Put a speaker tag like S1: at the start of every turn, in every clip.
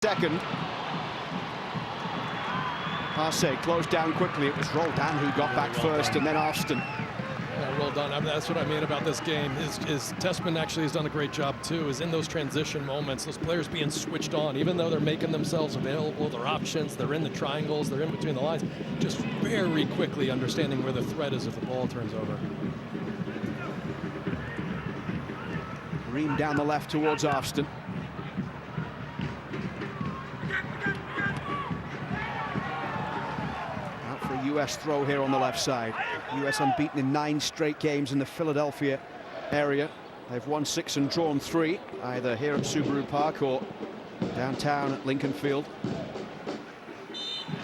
S1: Second. Passe closed down quickly. It was Roldan who got back first, and then Austin.
S2: Yeah, Roldan. I mean, that's what I mean about this game. Is Tessman actually has done a great job too. Is in those transition moments, those players being switched on, even though they're making themselves available, their options, they're in the triangles, they're in between the lines, just very quickly understanding where the threat is if the ball turns over.
S1: Ream down the left towards Austin. US throw here on the left side. US unbeaten in 9 straight games in the Philadelphia area. They've won 6 and drawn 3, either here at Subaru Park or downtown at Lincoln Field.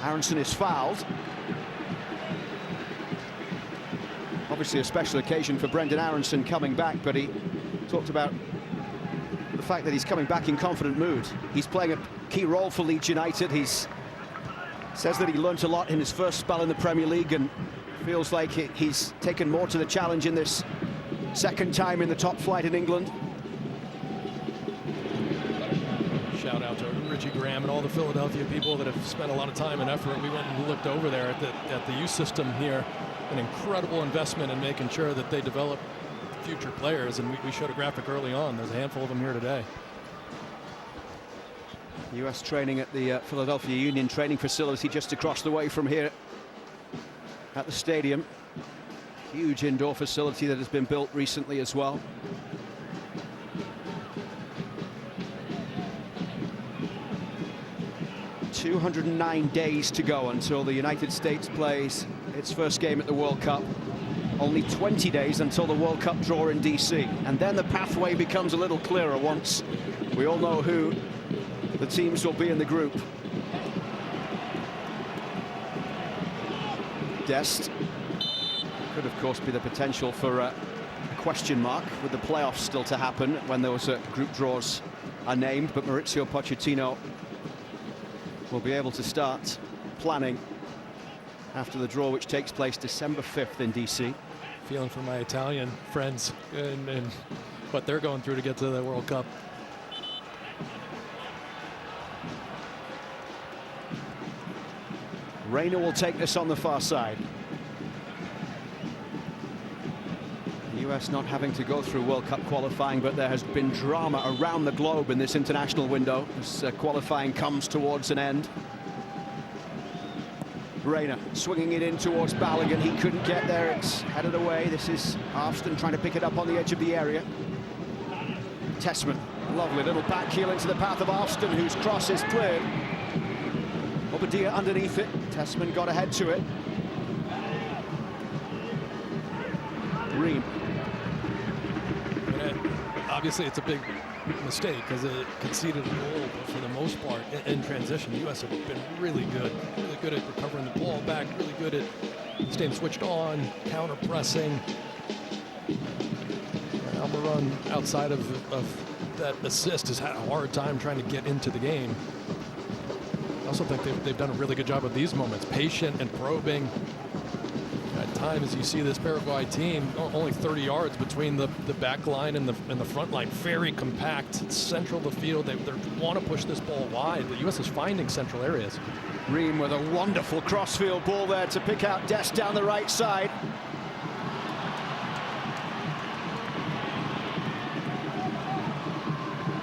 S1: Aronson is fouled. Obviously a special occasion for Brendan Aronson coming back, but he talked about the fact that he's coming back in confident mood. He's playing a key role for Leeds United. Says that he learnt a lot in his first spell in the Premier League and feels like he's taken more to the challenge in this second time in the top flight in England.
S2: Shout out to Richie Graham and all the Philadelphia people that have spent a lot of time and effort. We went and looked over there at the youth system here. An incredible investment in making sure that they develop future players, and we showed a graphic early on. There's a handful of them here today.
S1: US training at the Philadelphia Union training facility just across the way from here at the stadium. Huge indoor facility that has been built recently as well. "209 days to go until the United States plays its first game at the World Cup. Only 20 days until the World Cup draw in DC. And then the pathway becomes a little clearer once we all know who the teams will be in the group. Dest could, of course, be the potential for a question mark with the playoffs still to happen when those group draws are named, but Maurizio Pochettino will be able to start planning after the draw, which takes place December 5th in DC.
S2: Feeling for my Italian friends and what they're going through to get to the World Cup.
S1: Reina will take this on the far side. The US not having to go through World Cup qualifying, but there has been drama around the globe in this international window as qualifying comes towards an end. Reina swinging it in towards Balogun. He couldn't get there. It's headed away. This is Austin trying to pick it up on the edge of the area. Tessman, lovely little back heel into the path of Austin, whose cross is cleared. Obadiah underneath it. Tessman got ahead to it. Ream.
S2: Obviously, it's a big mistake because it conceded a goal, but for the most part, in transition, the U.S. have been really good at recovering the ball back, really good at staying switched on, counter-pressing. Almiron, outside of that assist, has had a hard time trying to get into the game. I also think they've done a really good job of these moments, patient and probing. At times, you see this Paraguay team only 30 yards between the back line and the front line, very compact, central the field. They want to push this ball wide. The U.S. is finding central areas.
S1: Ream with a wonderful crossfield ball there to pick out Dest down the right side.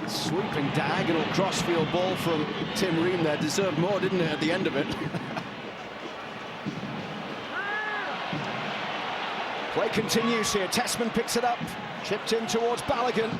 S1: Sweeping diagonal crossfield ball from Tim Ream there. Deserved more, didn't it, at the end of it? Play continues here. Tessman picks it up. Chipped in towards Balogun.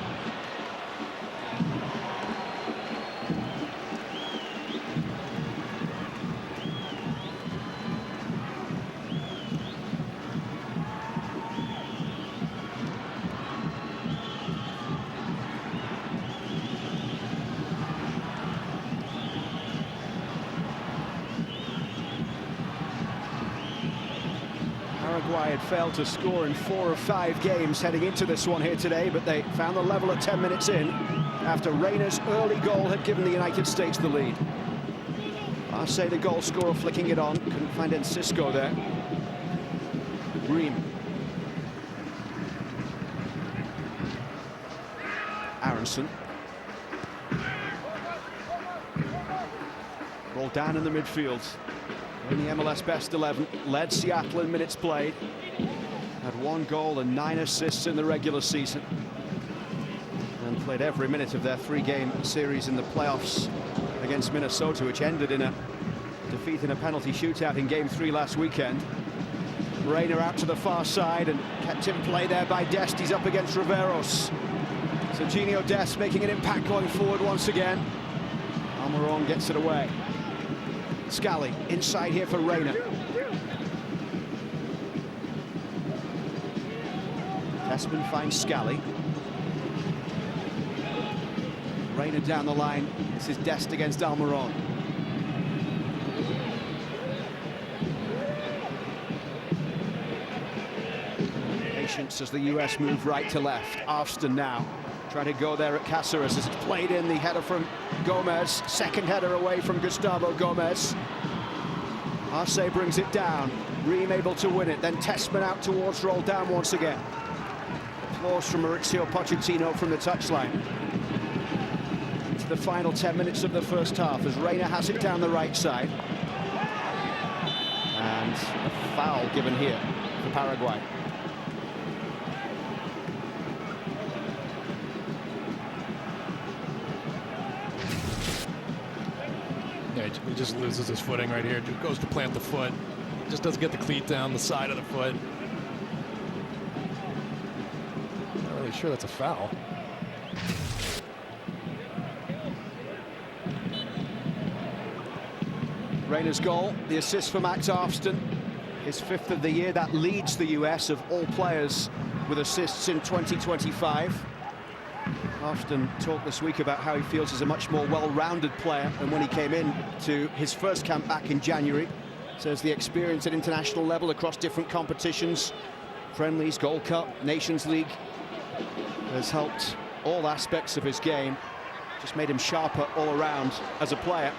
S1: Paraguay had failed to score in 4 of 5 games heading into this one here today, but they found the level at 10 minutes in after Reina's early goal had given the United States the lead. Arce, the goal scorer, flicking it on. Couldn't find Enciso there. Ream. Aronson. Roll down in the midfield. In the MLS best 11, led Seattle in minutes played. Had 1 goal and 9 assists in the regular season. And played every minute of their 3-game series in the playoffs against Minnesota, which ended in a defeat in a penalty shootout in Game 3 last weekend. Reina out to the far side and kept in play there by Dest. He's up against Riveros. Serginho Dest making an impact going forward once again. Almiron gets it away. Scally inside here for Reina. Tessman finds Scally. Reina down the line. This is Dest against Almiron. Patience as the US move right to left. Arfston now trying to go there at Cáceres as it's played in. The header from Gomez. Second header away from Gustavo Gomez. Arce brings it down. Ream able to win it. Then Tessman out towards roll down once again. Applause from Mauricio Pochettino from the touchline. To the final 10 minutes of the first half as Reina has it down the right side. And a foul given here for Paraguay.
S2: Yeah, he just loses his footing right here. Goes to plant the foot. Just doesn't get the cleat down the side of the foot. Not really sure that's a foul.
S1: Reina's goal, the assist for Max Arfston. His 5th of the year. That leads the US of all players with assists in 2025. Arfston talked this week about how he feels as a much more well-rounded player than when he came in to his first camp back in January. Says the experience at international level across different competitions, friendlies, Gold Cup, Nations League, has helped all aspects of his game. Just made him sharper all around as a player.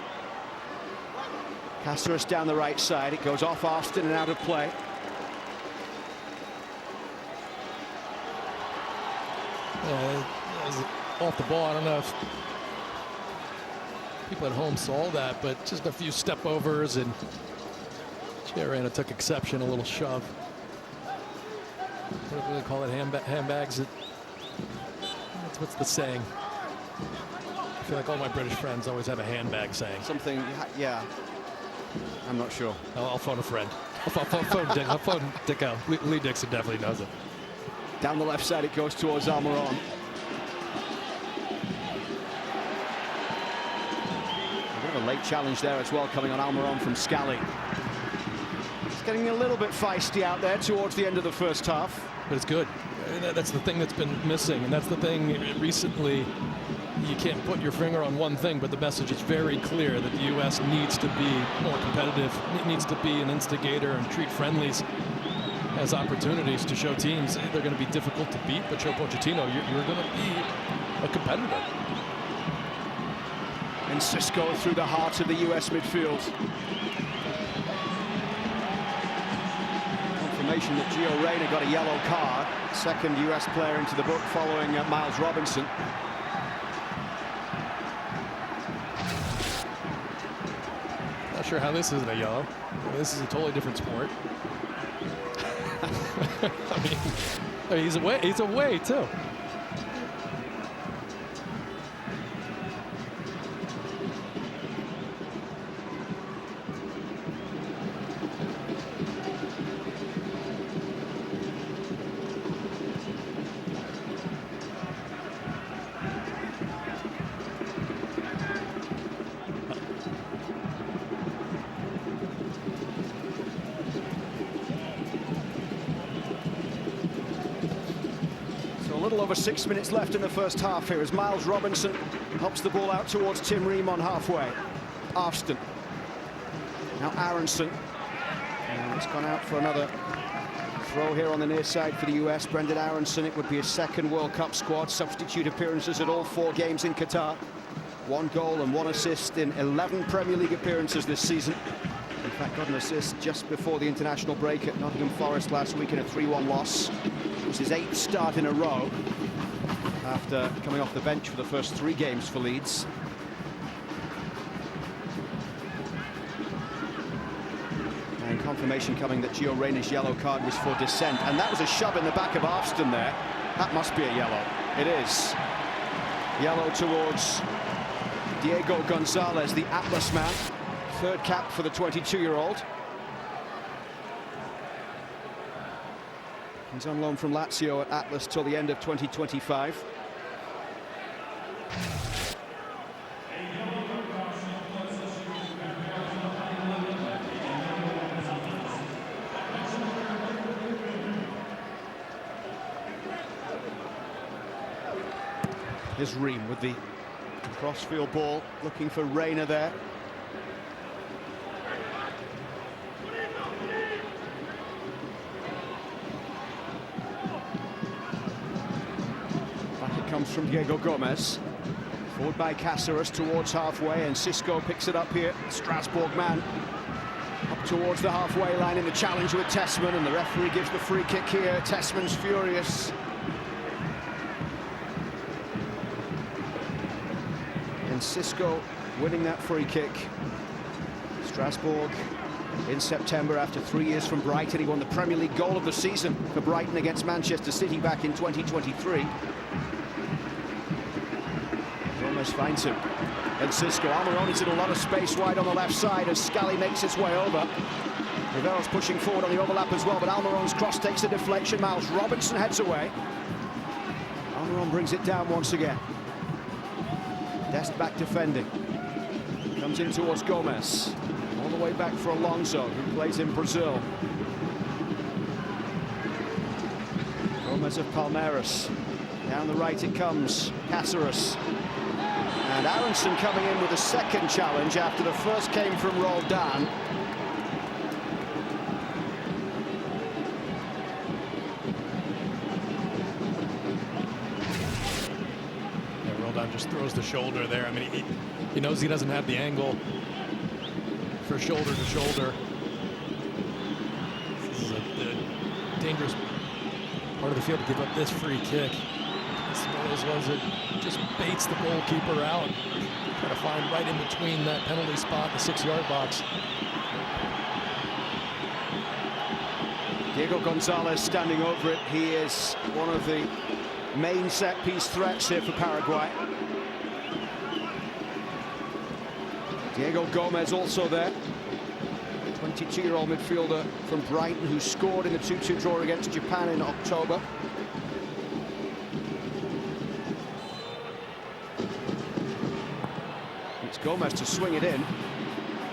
S1: Cáceres down the right side. It goes off Arfston and out of play.
S2: Off the ball. I don't know if people at home saw that, but just a few step overs and Reina took exception, a little shove. What do they call it? Handbags? What's the saying? I feel like all my British friends always have a handbag saying.
S1: Something, yeah. I'm not sure.
S2: I'll phone a friend. I'll phone Dick out. Lee Dixon definitely knows it.
S1: Down the left side it goes towards Almiron. A bit of a late challenge there as well coming on Almiron from Scally. It's getting a little bit feisty out there towards the end of the first half.
S2: But it's good. That's the thing that's been missing, and that's the thing recently. You can't put your finger on one thing, but the message is very clear that the U.S. needs to be more competitive. It needs to be an instigator and treat friendlies as opportunities to show teams they're going to be difficult to beat, but show Pochettino you're going to be a competitor.
S1: And Cisco through the heart of the U.S. midfield. Confirmation that Gio Reyna got a yellow card. Second U.S. player into the book following Miles Robinson.
S2: Not sure how this isn't a yellow. This is a totally different sport. I mean, he's away. He's away too.
S1: A little over 6 minutes left in the first half here as Miles Robinson helps the ball out towards Tim Ream on halfway. Arfston. Now Aronson. And it's gone out for another throw here on the near side for the US. Brendan Aronson, it would be his second World Cup squad. Substitute appearances at all 4 games in Qatar. 1 goal and 1 assist in 11 Premier League appearances this season. In fact, got an assist just before the international break at Nottingham Forest last week in a 3-1 loss. It was his 8th start in a row after coming off the bench for the first 3 games for Leeds. confirmation coming that Gio Reyna's yellow card was for dissent, and that was a shove in the back of Arston there. That must be a yellow. It is. Yellow towards Diego Gonzalez, the Atlas man. Third cap for the 22-year-old. He's on loan from Lazio at Atlas till the end of 2025. Here's Ream with the crossfield ball, looking for Reyna there. Back it comes from Diego Gomez. Forward by Cáceres towards halfway, and Cisco picks it up here. Strasbourg man up towards the halfway line in the challenge with Tessmann, and the referee gives the free kick here. Tessmann's furious. And Cisco winning that free kick. Strasbourg in September after 3 years from Brighton. He won the Premier League goal of the season for Brighton against Manchester City back in 2023. Gomez finds him. And Cisco. Almiron is in a lot of space wide on the left side as Scally makes his way over. Rivero's pushing forward on the overlap as well, but Almiron's cross takes a deflection. Miles Robinson heads away. Almiron brings it down once again. Dest back defending. Comes in towards Gomez. All the way back for Alonso, who plays in Brazil. Gomez of Palmeiras. Down the right it comes. Cáceres. And Aronson coming in with a second challenge after the first came from Roldan.
S2: Just throws the shoulder there. I mean, he knows he doesn't have the angle for shoulder to shoulder. This is a dangerous part of the field to give up this free kick. It's one of those ones that just baits the goalkeeper out. Trying to find right in between that penalty spot, the 6-yard box.
S1: Diego Gonzalez standing over it. He is one of the main set-piece threats here for Paraguay. Diego Gomez also there. 22-year-old midfielder from Brighton who scored in the 2-2 draw against Japan in October. It's Gomez to swing it in.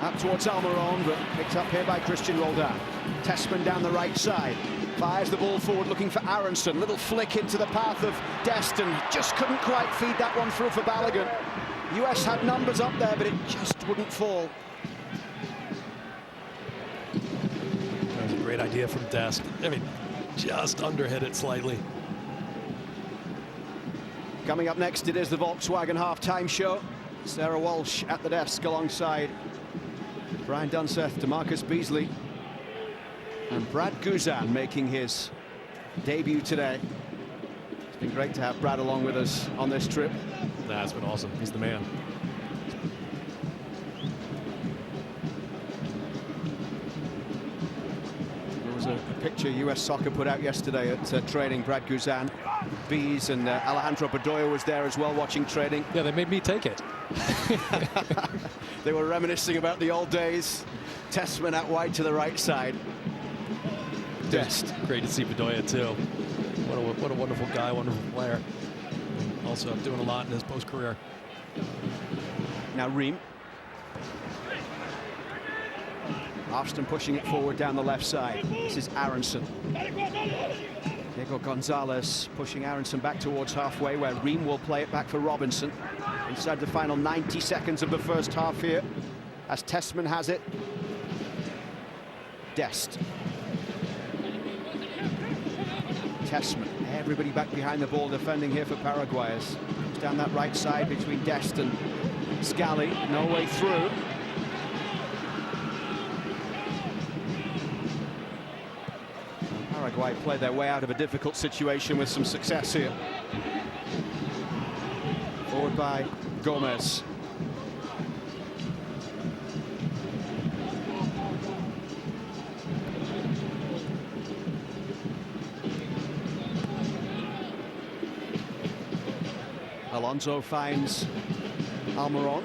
S1: Up towards Almiron, but picked up here by Christian Roldan. Tessmann down the right side. Fires the ball forward looking for Aronson. Little flick into the path of Dest, and just couldn't quite feed that one through for Balogun. US had numbers up there, but it just wouldn't fall.
S2: That was a great idea from Dest. I mean, just underhit it slightly.
S1: Coming up next, it is the Volkswagen halftime show. Sarah Walsh at the desk alongside Brian Dunseth, DeMarcus Beasley, and Brad Guzan making his debut today. It's been great to have Brad along with us on this trip.
S2: That's been awesome. He's the man.
S1: There was a picture US Soccer put out yesterday at training. Brad Guzan, Bees, and Alejandro Bedoya was there as well watching training.
S2: Yeah, they made me take it.
S1: They were reminiscing about the old days. Tessmann out wide to the right side. Dest.
S2: Great to see Bedoya too. What a wonderful guy, wonderful player. Also doing a lot in his post-career.
S1: Now Ream. Arston pushing it forward down the left side. This is Aronson. Diego Gonzalez pushing Aronson back towards halfway, where Ream will play it back for Robinson. Inside the final 90 seconds of the first half here, as Tessmann has it. Dest. Tessmann, everybody back behind the ball defending here for Paraguayers. Down that right side between Dest and Scally, no way through. Paraguay played their way out of a difficult situation with some success here. Forward by Gomez. Alonso finds Almiron.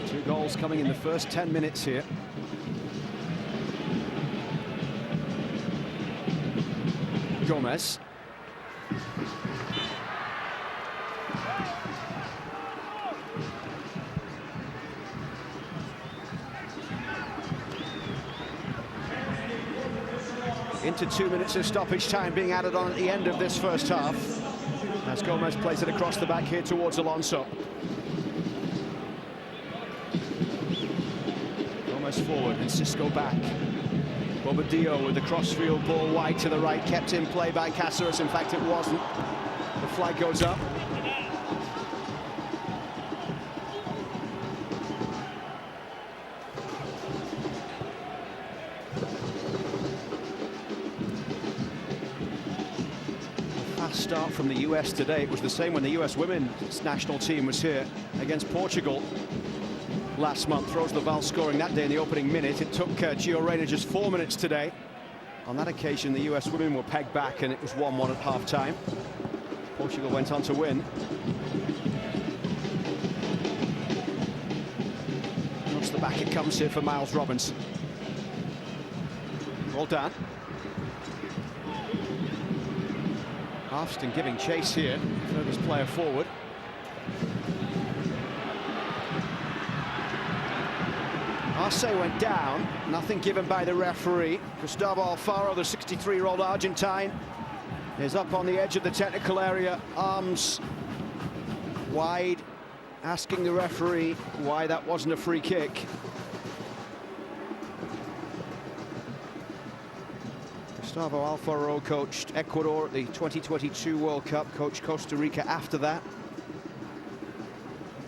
S1: Two goals coming in the first 10 minutes here. Gomez. Into 2 minutes of stoppage time being added on at the end of this first half, as Gomez plays it across the back here towards Alonso. Gomez forward and Cisco back. Bobadillo with the crossfield ball wide to the right, kept in play by Cáceres. In fact, it wasn't. The flag goes up. Start from the US today. It was the same when the US women's national team was here against Portugal last month. Roosevelt scoring that day in the opening minute. It took Gio Reyna just 4 minutes today. On that occasion, the US women were pegged back and it was 1-1 at half-time. Portugal went on to win. Across the back it comes here for Miles Robinson. Roldan. Halfston giving chase here, furthest player forward. Arce went down, nothing given by the referee. Gustavo Alfaro, the 63-year-old Argentine, is up on the edge of the technical area, arms wide, asking the referee why that wasn't a free kick. Gustavo Alfaro coached Ecuador at the 2022 World Cup, coached Costa Rica after that.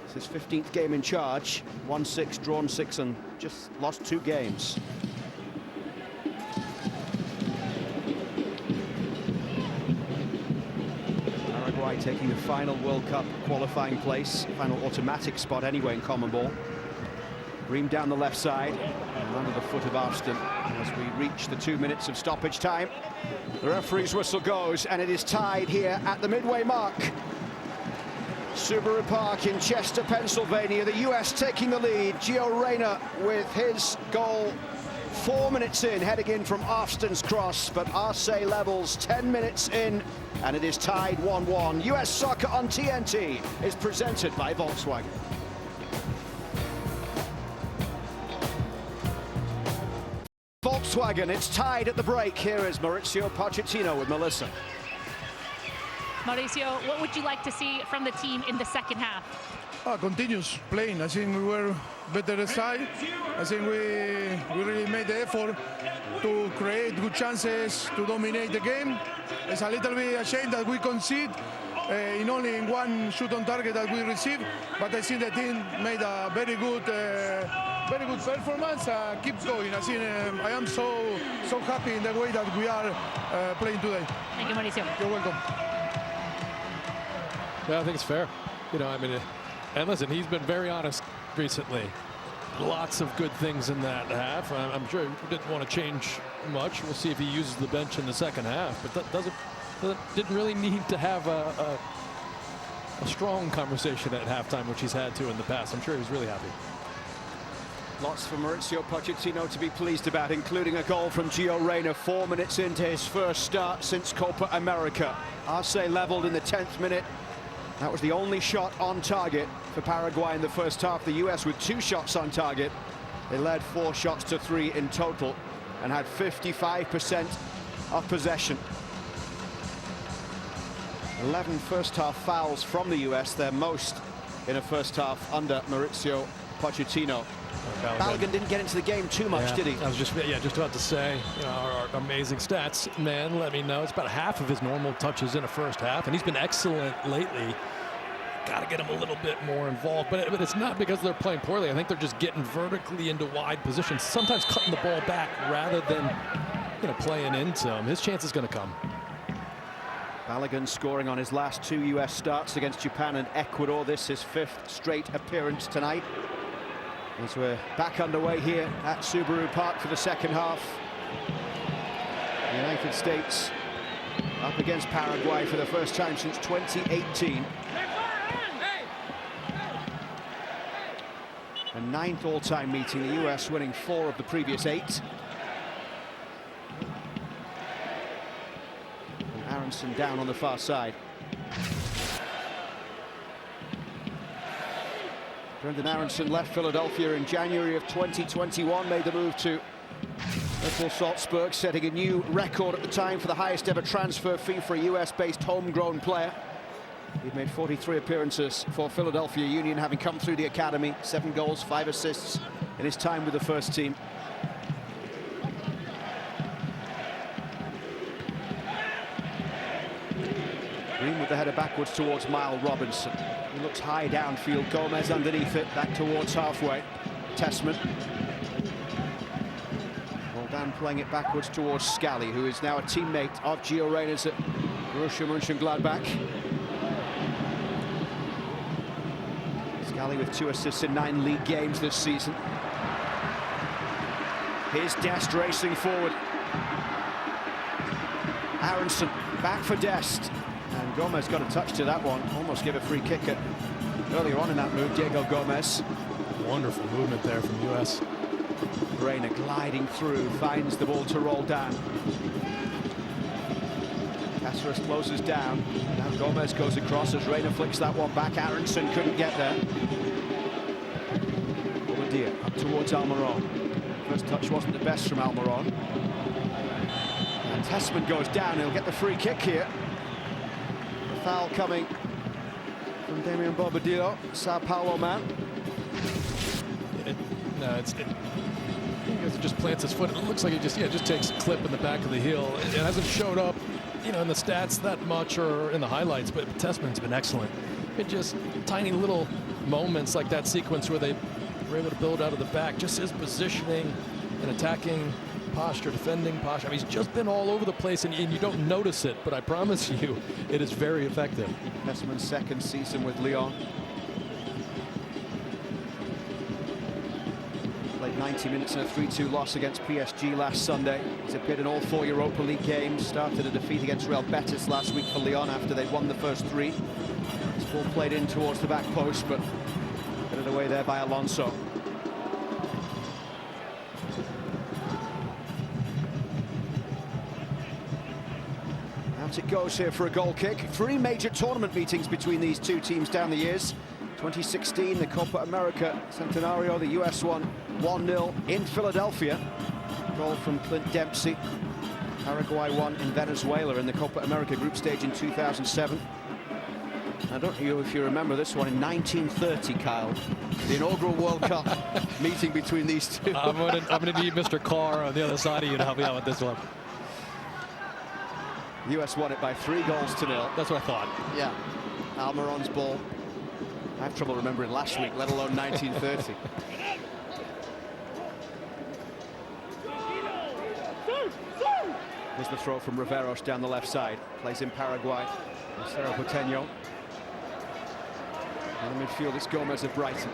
S1: It's his 15th game in charge, won 6, drawn 6, and just lost 2 games. Paraguay taking the final World Cup qualifying place, final automatic spot anyway in common ball. Ream down the left side, and under the foot of Arston as we reach the 2 minutes of stoppage time. The referee's whistle goes, and it is tied here at the midway mark. Subaru Park in Chester, Pennsylvania. The US taking the lead. Gio Reyna with his goal 4 minutes in, heading in from Arston's cross, but Arce levels 10 minutes in, and it is tied 1-1. US Soccer on TNT is presented by Volkswagen. Volkswagen, it's tied at the break. Here is Mauricio Pochettino with Melissa.
S3: Mauricio, what would you like to see from the team in the second half?
S4: Continuous playing. I think we were better side. I think we really made the effort to create good chances to dominate the game. It's a little bit a shame that we concede in only one shoot on target that we received, but I think the team made a very good performance. Keep going. I think I am so happy in the way that we are playing today.
S3: Thank you, Mauricio.
S4: You're welcome.
S2: Yeah, I think it's fair. You know, I mean, and listen, he's been very honest recently. Lots of good things in that half. I'm sure he didn't want to change much. We'll see if he uses the bench in the second half, but that didn't really need to have a strong conversation at halftime, which he's had to in the past. I'm sure he's really happy.
S1: Lots for Mauricio Pochettino to be pleased about, including a goal from Gio Reyna 4 minutes into his first start since Copa America. Arce leveled in the 10th minute. That was the only shot on target for Paraguay in the first half. The US with 2 shots on target. They led 4 shots to 3 in total and had 55% of possession. 11 first half fouls from the US, their most in a first half under Mauricio Pochettino. Balogun didn't get into the game too much, did he?
S2: I was just about to say, you know, our amazing stats man let me know it's about half of his normal touches in a first half, and he's been excellent lately. Got to get him a little bit more involved, but it's not because they're playing poorly. I think they're just getting vertically into wide positions, sometimes cutting the ball back rather than, you know, playing into him. His chance is going to come.
S1: Balogun scoring on his last 2 US starts against Japan and Ecuador. This is his 5th straight appearance tonight, as we're back underway here at Subaru Park for the second half. The United States up against Paraguay for the first time since 2018. A 9th all-time meeting, the US winning 4 of the previous 8. And Aronson down on the far side. Brendan Aronson left Philadelphia in January of 2021, made the move to Red Bull Salzburg, setting a new record at the time for the highest ever transfer fee for a US-based homegrown player. He'd made 43 appearances for Philadelphia Union, having come through the academy, 7 goals, 5 assists in his time with the first team. Green with the header backwards towards Miles Robinson. He looks high downfield, Gomez underneath it, back towards halfway. Tessman. Roldan playing it backwards towards Scally, who is now a teammate of Gio Reyna's at Borussia Mönchengladbach. Scally with 2 assists in 9 league games this season. Here's Dest racing forward. Aronson back for Dest. And Gomez got a touch to that one. Almost gave a free kick at earlier on in that move, Diego Gomez.
S2: Wonderful movement there from US.
S1: Reyna gliding through, finds the ball to Roldan. Cáceres closes down. Now Gomez goes across as Reyna flicks that one back. Aronson couldn't get there. Bobadilla up towards Almiron. First touch wasn't the best from Almiron. And Tessman goes down. He'll get the free kick here. The foul coming from Damian Bobadilla, Sao Paulo man.
S2: It just plants his foot. It looks like he just takes a clip in the back of the heel. It hasn't showed up, in the stats that much or in the highlights, but Tessman's been excellent. It just tiny little moments like that sequence where they were able to build out of the back. Just his positioning and attacking posture, defending posture. I mean, he's just been all over the place, and you don't notice it, but I promise you, it is very effective.
S1: Tessman's second season with Lyon. Played 90 minutes in a 3-2 loss against PSG last Sunday. He's appeared in all 4 Europa League games. Started a defeat against Real Betis last week for Lyon after they'd won the first 3. This ball played in towards the back post, but headed away there by Alonso. Out it goes here for a goal kick. 3 major tournament meetings between these 2 teams down the years. 2016, the Copa America Centenario, the US won 1-0 in Philadelphia. Goal from Clint Dempsey. Paraguay won in Venezuela in the Copa America group stage in 2007. I don't know if you remember this one in 1930, Kyle. The inaugural World Cup meeting between these 2.
S2: I'm gonna need Mr. Carr on the other side of you to help me out with this one.
S1: The US won it by 3-0.
S2: That's what I thought.
S1: Yeah, Almiron's ball. I have trouble remembering last week, let alone 1930. Here's the throw from Riveros down the left side. Plays in Paraguay. Cerro Porteño. In the midfield, it's Gomez of Brighton.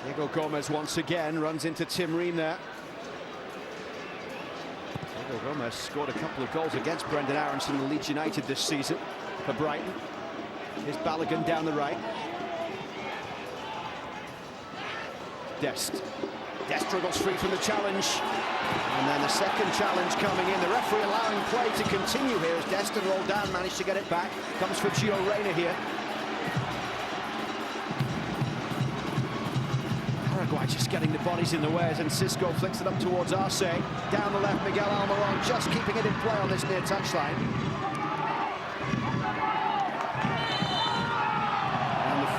S1: Diego Gomez once again runs into Tim Ream there. Diego Gomez scored a couple of goals against Brendan Aronson and Leeds United this season for Brighton. Here's Balogun down the right. Dest struggles free from the challenge. And then the second challenge coming in. The referee allowing play to continue here as Dest and Roldan managed to get it back. Comes for Gio Reyna here. Paraguay just getting the bodies in the way as Cisco flicks it up towards Arce. Down the left, Miguel Almiron just keeping it in play on this near touchline.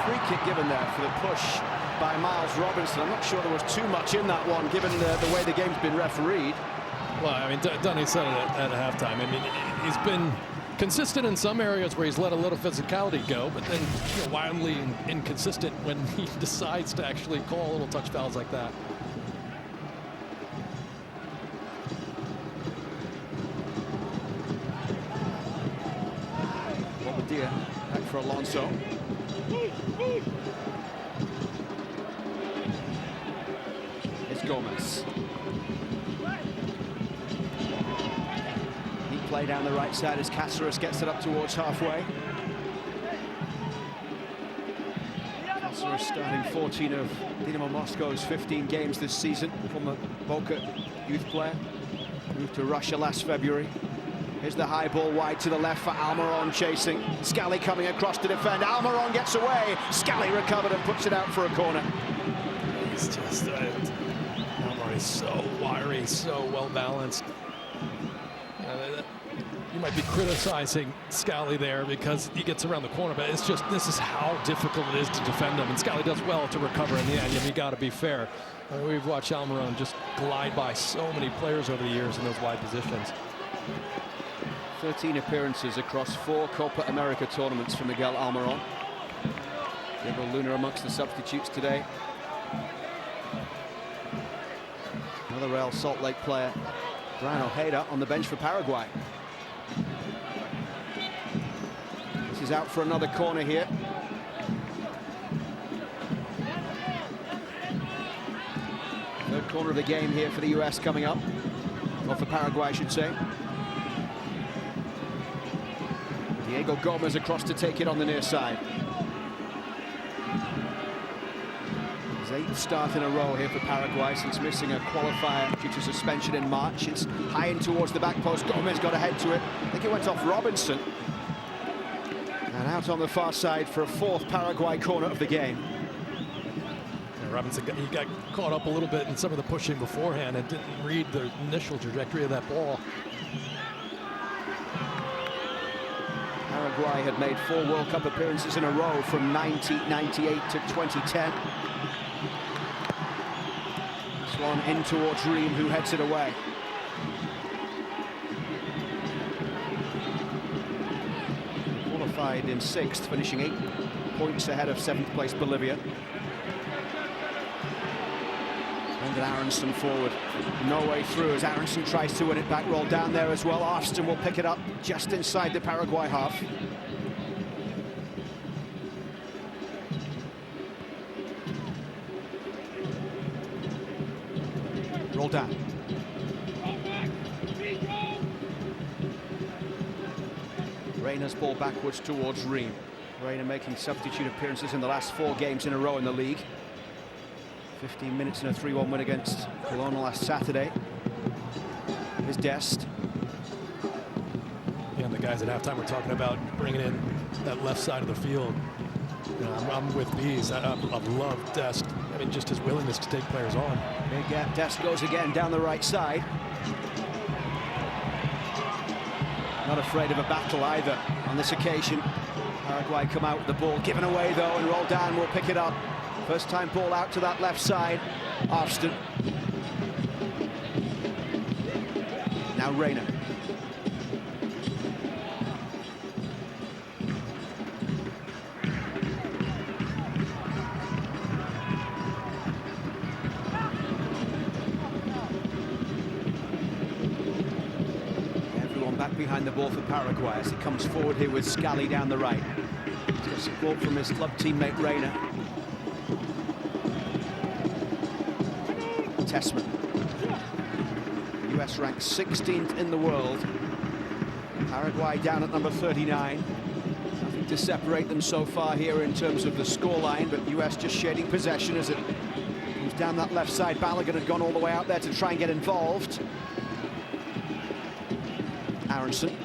S1: Free kick given there for the push by Miles Robinson. I'm not sure there was too much in that one, given the way the game's been refereed.
S2: Well, I mean, Dunny said it at halftime. I mean, he's been consistent in some areas where he's let a little physicality go, but then wildly inconsistent when he decides to actually call little touch fouls like that.
S1: Bobadilla back for Alonso. It's Gomez. play down the right side as Cáceres gets it up towards halfway. Cáceres starting 14 of Dynamo Moscow's 15 games this season, from a Boca youth player. Moved to Russia last February. Here's the high ball wide to the left for Almiron chasing. Scally coming across to defend. Almiron gets away. Scally recovered and puts it out for a corner.
S2: It's just Almiron is so wiry, so well balanced. You might be criticizing Scally there because he gets around the corner, but it's just, this is how difficult it is to defend him, and Scally does well to recover in the end. You got to be fair. We've watched Almiron just glide by so many players over the years in those wide positions.
S1: 13 appearances across 4 Copa America tournaments for Miguel Almiron. Diego Luna amongst the substitutes today. Another Real Salt Lake player, Brian Ojeda, on the bench for Paraguay. This is out for another corner here. Third corner of the game here for the US coming up. Or for Paraguay, I should say. Diego Gomez across to take it on the near side. His 8th start in a row here for Paraguay since missing a qualifier due to suspension in March. It's high in towards the back post. Gomez got ahead to it. I think it went off Robinson. And out on the far side for a 4th Paraguay corner of the game.
S2: Yeah, Robinson he got caught up a little bit in some of the pushing beforehand and didn't read the initial trajectory of that ball.
S1: Paraguay had made 4 World Cup appearances in a row from 1998 to 2010. This one in towards Ream, who heads it away. Qualified in 6th, finishing 8 points ahead of 7th place Bolivia. Brendan Aronson forward, no way through as Aronson tries to win it back, roll down there as well. Afston will pick it up just inside the Paraguay half. Roll down. Reyna's ball backwards towards Ream. Reyna making substitute appearances in the last 4 games in a row in the league. 15 minutes in a 3-1 win against Kelowna last Saturday. Here's Dest.
S2: Yeah, and the guys at halftime were talking about bringing in that left side of the field. You know, I'm with Bees. I've loved Dest. I mean, just his willingness to take players on.
S1: Big gap. Dest goes again down the right side. Not afraid of a battle either on this occasion. Paraguay come out with the ball given away though, and Roldan will pick it up. First time ball out to that left side. Afston. Now Reyna. Everyone back behind the ball for Paraguay as he comes forward here with Scally down the right. He's got support from his club teammate Reyna. Tessman. US ranked 16th in the world. Paraguay down at number 39. Nothing to separate them so far here in terms of the scoreline, but US just shading possession as it comes down that left side. Balogun had gone all the way out there to try and get involved. Aronson.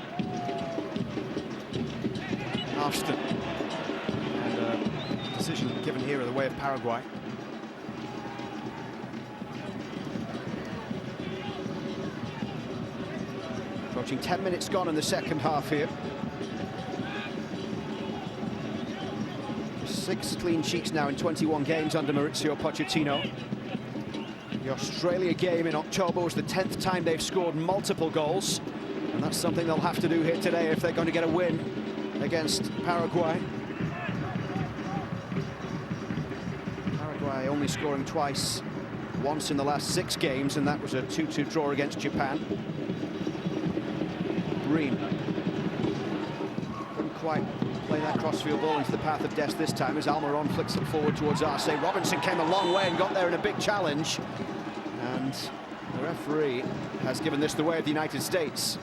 S1: Afston. And a decision given here in the way of Paraguay. Approaching 10 minutes gone in the second half here. 6 clean sheets now in 21 games under Mauricio Pochettino. The Australia game in October was the 10th time they've scored multiple goals, and that's something they'll have to do here today if they're going to get a win against Paraguay. Paraguay only scoring twice, once in the last 6 games, and that was a 2-2 draw against Japan. Ream couldn't quite play that crossfield ball into the path of Dest this time as Almiron flicks it forward towards Arce. Robinson came a long way and got there in a big challenge, and the referee has given this the way of the United States.